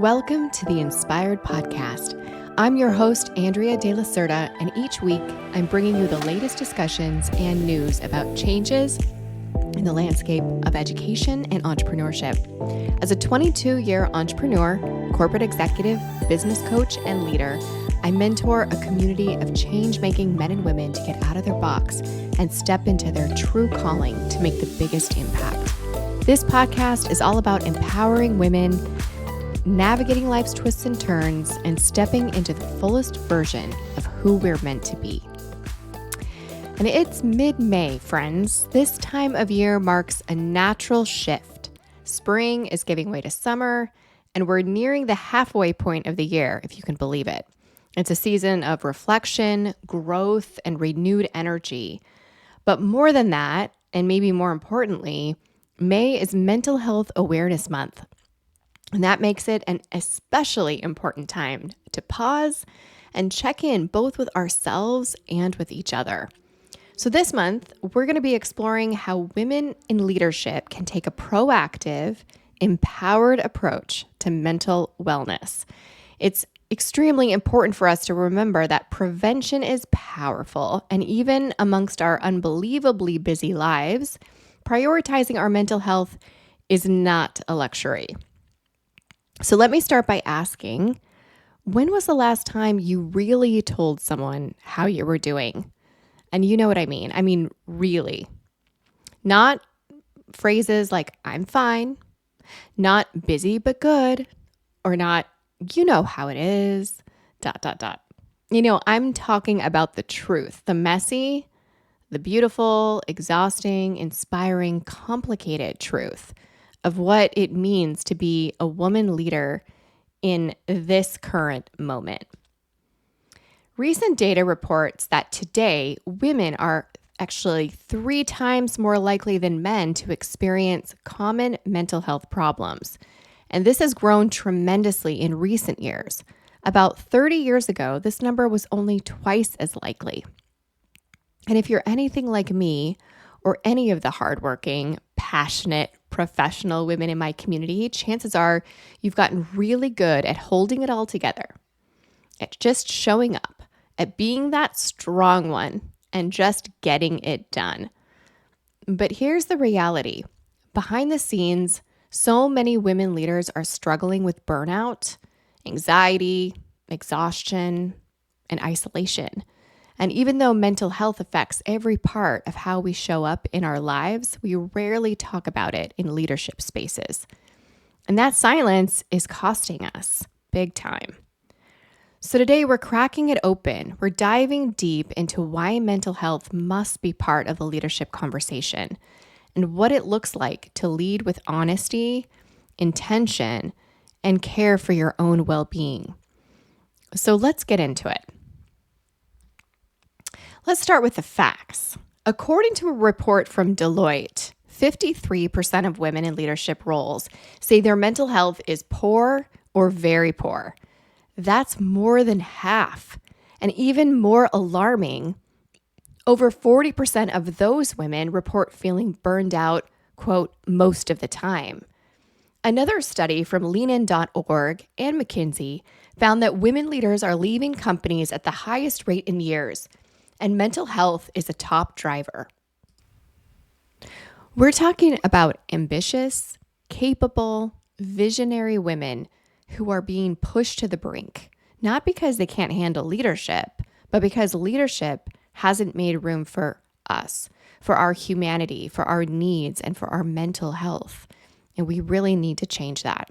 Welcome to the Inspired Podcast. I'm your host, Andrea de la Cerda, and each week I'm bringing you the latest discussions and news about changes in the landscape of education and entrepreneurship. As a 22-year entrepreneur, corporate executive, business coach, and leader, I mentor a community of change-making men and women to get out of their box and step into their true calling to make the biggest impact. This podcast is all about empowering women, navigating life's twists and turns, and stepping into the fullest version of who we're meant to be. And it's mid-May, friends. This time of year marks a natural shift. Spring is giving way to summer, and we're nearing the halfway point of the year, if you can believe it. It's a season of reflection, growth, and renewed energy. But more than that, and maybe more importantly, May is Mental Health Awareness Month. And that makes it an especially important time to pause and check in both with ourselves and with each other. So this month, we're going to be exploring how women in leadership can take a proactive, empowered approach to mental wellness. It's extremely important for us to remember that prevention is powerful, and even amongst our unbelievably busy lives, prioritizing our mental health is not a luxury. So let me start by asking, when was the last time you really told someone how you were doing? And you know what I mean. I mean, really. Not phrases like, I'm fine, not busy but good, or not, you know how it is, ... You know, I'm talking about the truth, the messy, the beautiful, exhausting, inspiring, complicated truth of what it means to be a woman leader in this current moment. Recent data reports that today, women are actually 3 times more likely than men to experience common mental health problems. And this has grown tremendously in recent years. About 30 years ago, this number was only twice as likely. And if you're anything like me, or any of the hardworking, passionate, professional women in my community, chances are you've gotten really good at holding it all together, at just showing up, at being that strong one, and just getting it done. But here's the reality. Behind the scenes, so many women leaders are struggling with burnout, anxiety, exhaustion, and isolation. And even though mental health affects every part of how we show up in our lives, we rarely talk about it in leadership spaces. And that silence is costing us big time. So today we're cracking it open. We're diving deep into why mental health must be part of the leadership conversation and what it looks like to lead with honesty, intention, and care for your own well-being. So let's get into it. Let's start with the facts. According to a report from Deloitte, 53% of women in leadership roles say their mental health is poor or very poor. That's more than half. And even more alarming, over 40% of those women report feeling burned out, quote, most of the time. Another study from leanin.org and McKinsey found that women leaders are leaving companies at the highest rate in years, and mental health is a top driver. We're talking about ambitious, capable, visionary women who are being pushed to the brink, not because they can't handle leadership, but because leadership hasn't made room for us, for our humanity, for our needs, and for our mental health. And we really need to change that.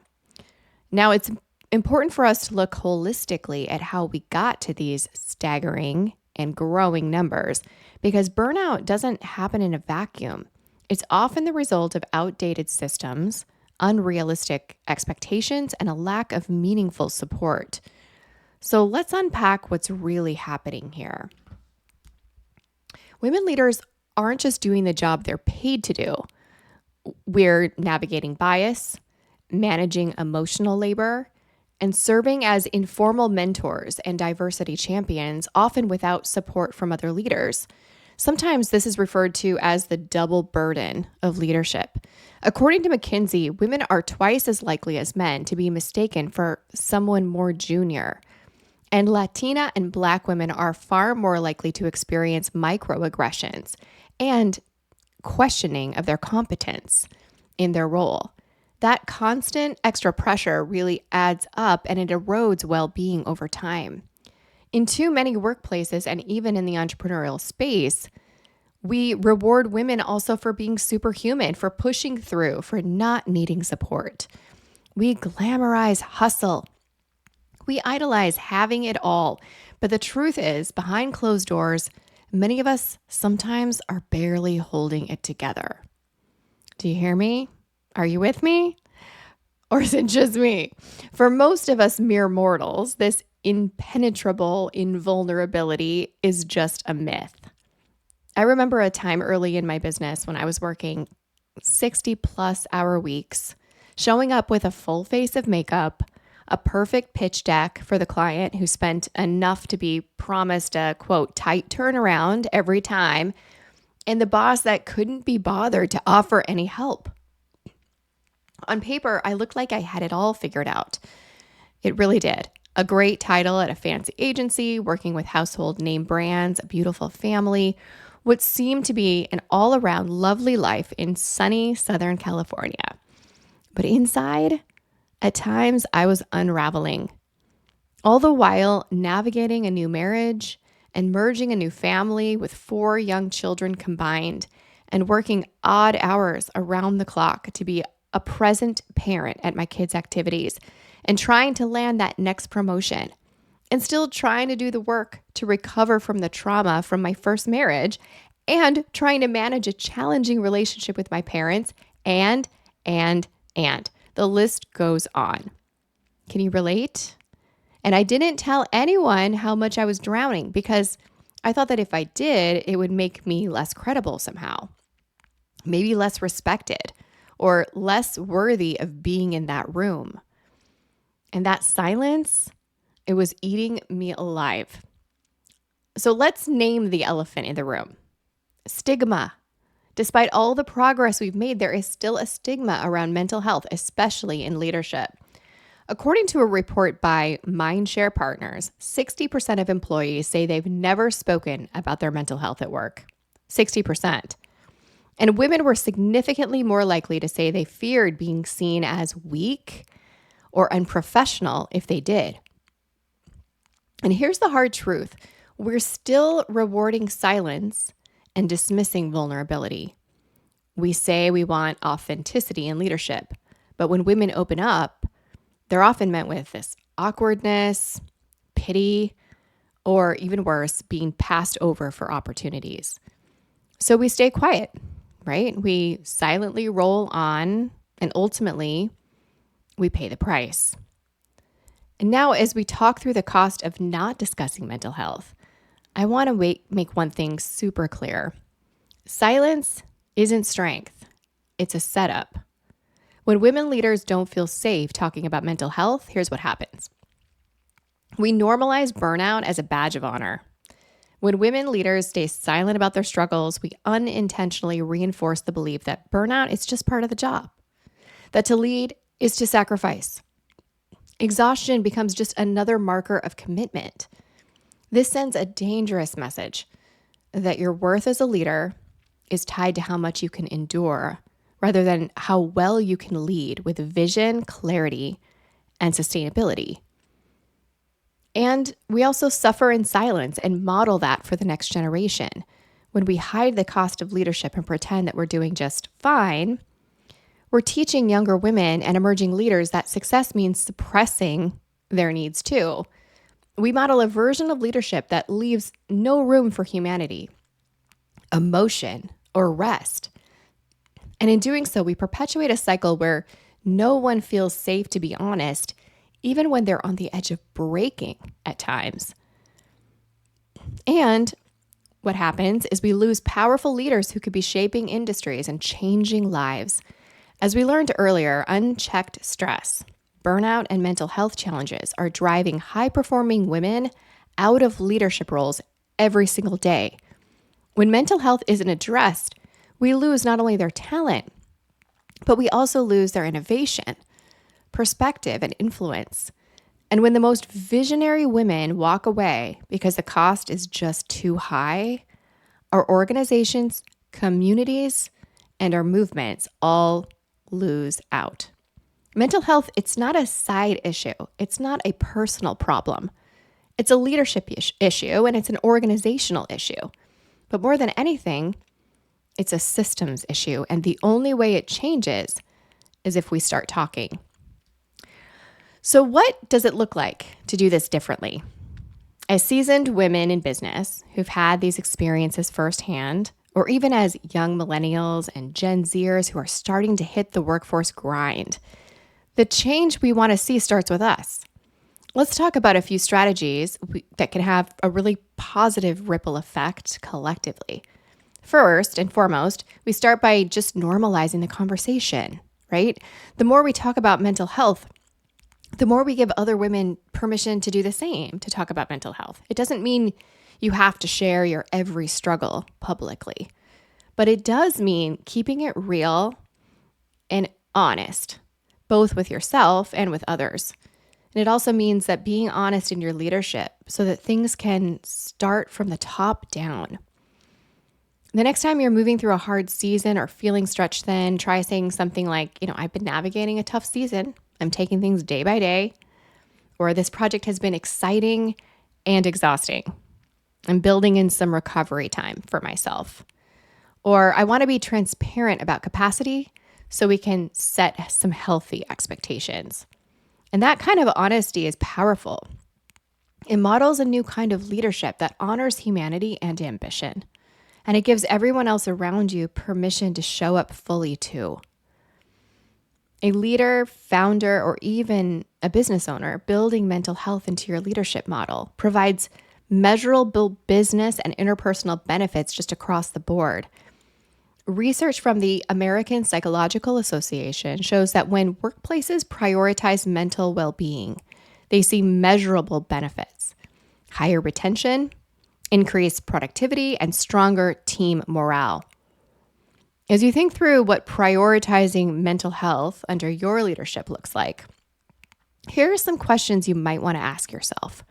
Now, it's important for us to look holistically at how we got to these staggering and growing numbers, because burnout doesn't happen in a vacuum. It's often the result of outdated systems, unrealistic expectations, and a lack of meaningful support. So let's unpack what's really happening here. Women leaders aren't just doing the job they're paid to do. We're navigating bias, managing emotional labor, and serving as informal mentors and diversity champions, often without support from other leaders. Sometimes this is referred to as the double burden of leadership. According to McKinsey, women are twice as likely as men to be mistaken for someone more junior. And Latina and Black women are far more likely to experience microaggressions and questioning of their competence in their role. That constant extra pressure really adds up and it erodes well-being over time. In too many workplaces and even in the entrepreneurial space, we reward women also for being superhuman, for pushing through, for not needing support. We glamorize hustle. We idolize having it all. But the truth is, behind closed doors, many of us sometimes are barely holding it together. Do you hear me? Are you with me? Or is it just me? For most of us mere mortals, this impenetrable invulnerability is just a myth. I remember a time early in my business when I was working 60 plus hour weeks, showing up with a full face of makeup, a perfect pitch deck for the client who spent enough to be promised a quote tight turnaround every time, and the boss that couldn't be bothered to offer any help. On paper, I looked like I had it all figured out. It really did. A great title at a fancy agency, working with household name brands, a beautiful family, what seemed to be an all-around lovely life in sunny Southern California. But inside, at times I was unraveling. All the while navigating a new marriage and merging a new family with 4 young children combined and working odd hours around the clock to be a present parent at my kids' activities and trying to land that next promotion and still trying to do the work to recover from the trauma from my first marriage and trying to manage a challenging relationship with my parents and the list goes on. Can you relate? And I didn't tell anyone how much I was drowning because I thought that if I did, it would make me less credible somehow, maybe less respected or less worthy of being in that room. And that silence, it was eating me alive. So let's name the elephant in the room. Stigma. Despite all the progress we've made, there is still a stigma around mental health, especially in leadership. According to a report by Mindshare Partners, 60% of employees say they've never spoken about their mental health at work. 60%. And women were significantly more likely to say they feared being seen as weak or unprofessional if they did. And here's the hard truth. We're still rewarding silence and dismissing vulnerability. We say we want authenticity in leadership, but when women open up, they're often met with this awkwardness, pity, or even worse, being passed over for opportunities. So we stay quiet, right? We silently roll on, and ultimately, we pay the price. And now, as we talk through the cost of not discussing mental health, I want to make one thing super clear. Silence isn't strength. It's a setup. When women leaders don't feel safe talking about mental health, here's what happens. We normalize burnout as a badge of honor. When women leaders stay silent about their struggles, we unintentionally reinforce the belief that burnout is just part of the job, that to lead is to sacrifice. Exhaustion becomes just another marker of commitment. This sends a dangerous message that your worth as a leader is tied to how much you can endure rather than how well you can lead with vision, clarity, and sustainability. And we also suffer in silence and model that for the next generation. When we hide the cost of leadership and pretend that we're doing just fine, we're teaching younger women and emerging leaders that success means suppressing their needs too. We model a version of leadership that leaves no room for humanity, emotion, or rest. And in doing so, we perpetuate a cycle where no one feels safe to be honest, even when they're on the edge of breaking at times. And what happens is we lose powerful leaders who could be shaping industries and changing lives. As we learned earlier, unchecked stress, burnout, and mental health challenges are driving high-performing women out of leadership roles every single day. When mental health isn't addressed, we lose not only their talent, but we also lose their innovation, perspective, and influence. And when the most visionary women walk away because the cost is just too high, our organizations, communities, and our movements all lose out. Mental health, it's not a side issue. It's not a personal problem. It's a leadership issue, and it's an organizational issue. But more than anything, it's a systems issue. And the only way it changes is if we start talking. So what does it look like to do this differently? As seasoned women in business who've had these experiences firsthand, or even as young millennials and Gen Zers who are starting to hit the workforce grind, the change we want to see starts with us. Let's talk about a few strategies that can have a really positive ripple effect collectively. First and foremost, we start by just normalizing the conversation, right? The more we talk about mental health, the more we give other women permission to do the same, to talk about mental health. It doesn't mean you have to share your every struggle publicly, but it does mean keeping it real and honest, both with yourself and with others. And it also means that being honest in your leadership so that things can start from the top down. The next time you're moving through a hard season or feeling stretched thin, try saying something like, I've been navigating a tough season. I'm taking things day by day. Or this project has been exciting and exhausting. I'm building in some recovery time for myself. Or I want to be transparent about capacity so we can set some healthy expectations. And that kind of honesty is powerful. It models a new kind of leadership that honors humanity and ambition. And it gives everyone else around you permission to show up fully too. A leader, founder, or even a business owner building mental health into your leadership model provides measurable business and interpersonal benefits just across the board. Research from the American Psychological Association shows that when workplaces prioritize mental well-being, they see measurable benefits, higher retention, increased productivity, and stronger team morale. As you think through what prioritizing mental health under your leadership looks like, here are some questions you might want to ask yourself.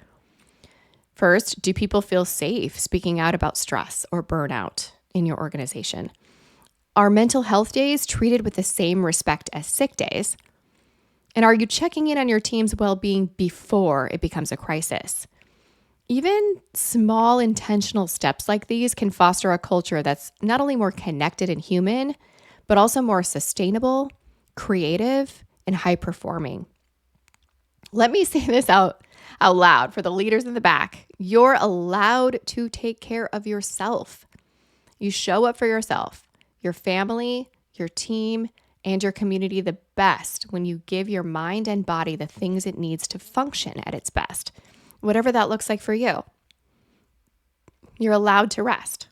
First, do people feel safe speaking out about stress or burnout in your organization? Are mental health days treated with the same respect as sick days? And are you checking in on your team's well-being before it becomes a crisis? Even small intentional steps like these can foster a culture that's not only more connected and human, but also more sustainable, creative, and high-performing. Let me say this out loud for the leaders in the back. You're allowed to take care of yourself. You show up for yourself, your family, your team, and your community the best when you give your mind and body the things it needs to function at its best, whatever that looks like for you. You're allowed to rest.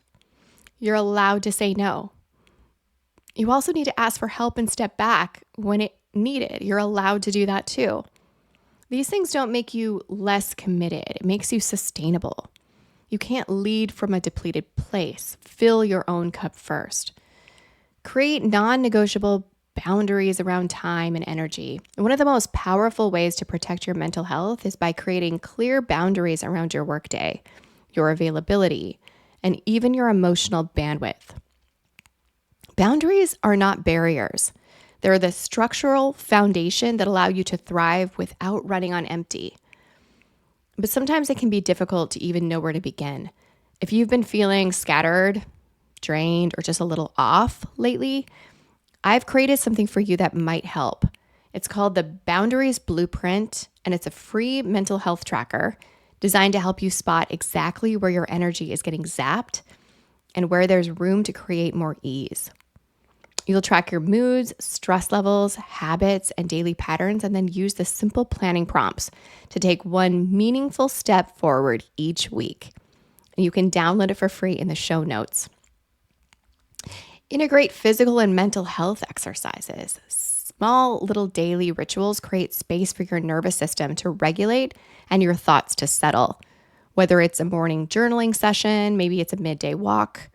You're allowed to say no. You also need to ask for help and step back when it needed. You're allowed to do that too. These things don't make you less committed. It makes you sustainable. You can't lead from a depleted place. Fill your own cup first. Create non-negotiable boundaries around time and energy. One of the most powerful ways to protect your mental health is by creating clear boundaries around your workday, your availability, and even your emotional bandwidth. Boundaries are not barriers. They're the structural foundation that allow you to thrive without running on empty. But sometimes it can be difficult to even know where to begin. If you've been feeling scattered, drained, or just a little off lately, I've created something for you that might help. It's called the Boundaries Blueprint, and it's a free mental health tracker designed to help you spot exactly where your energy is getting zapped and where there's room to create more ease. You'll track your moods, stress levels, habits, and daily patterns, and then use the simple planning prompts to take one meaningful step forward each week. And you can download it for free in the show notes. Integrate physical and mental health exercises. Small little daily rituals create space for your nervous system to regulate and your thoughts to settle. Whether it's a morning journaling session, maybe it's a midday walk,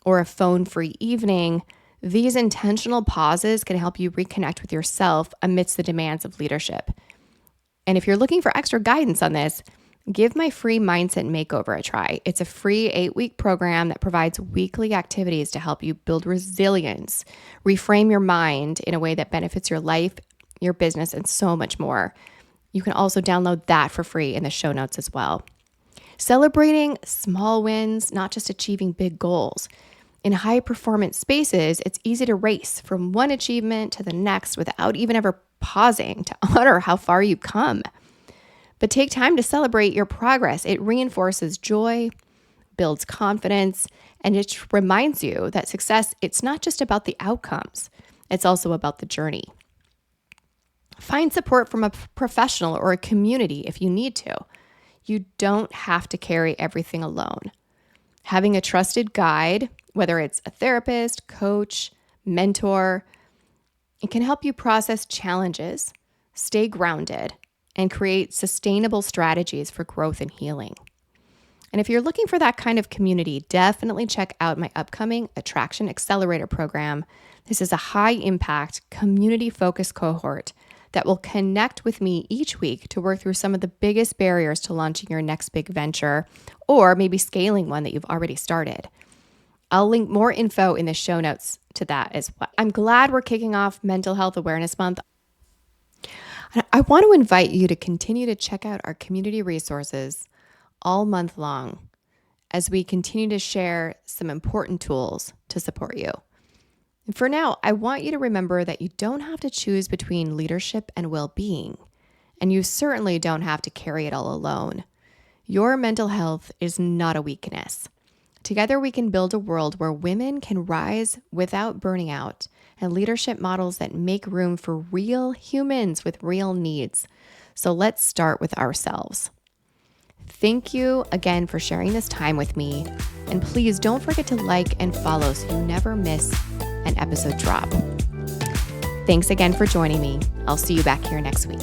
or a phone-free evening, these intentional pauses can help you reconnect with yourself amidst the demands of leadership. And if you're looking for extra guidance on this, give my free Mindset Makeover a try. It's a free 8-week program that provides weekly activities to help you build resilience, reframe your mind in a way that benefits your life, your business, and so much more. You can also download that for free in the show notes as well. Celebrating small wins, not just achieving big goals. In high performance spaces, it's easy to race from one achievement to the next without even ever pausing to honor how far you've come. But take time to celebrate your progress. It reinforces joy, builds confidence, and it reminds you that success, it's not just about the outcomes, it's also about the journey. Find support from a professional or a community if you need to. You don't have to carry everything alone. Having a trusted guide, whether it's a therapist, coach, mentor, it can help you process challenges, stay grounded, and create sustainable strategies for growth and healing. And if you're looking for that kind of community, definitely check out my upcoming Attraction Accelerator program. This is a high-impact, community-focused cohort that will connect with me each week to work through some of the biggest barriers to launching your next big venture, or maybe scaling one that you've already started. I'll link more info in the show notes to that as well. I'm glad we're kicking off Mental Health Awareness Month. I want to invite you to continue to check out our community resources all month long as we continue to share some important tools to support you. And for now, I want you to remember that you don't have to choose between leadership and well-being, and you certainly don't have to carry it all alone. Your mental health is not a weakness. Together, we can build a world where women can rise without burning out, and leadership models that make room for real humans with real needs. So let's start with ourselves. Thank you again for sharing this time with me. And please don't forget to like and follow so you never miss an episode drop. Thanks again for joining me. I'll see you back here next week.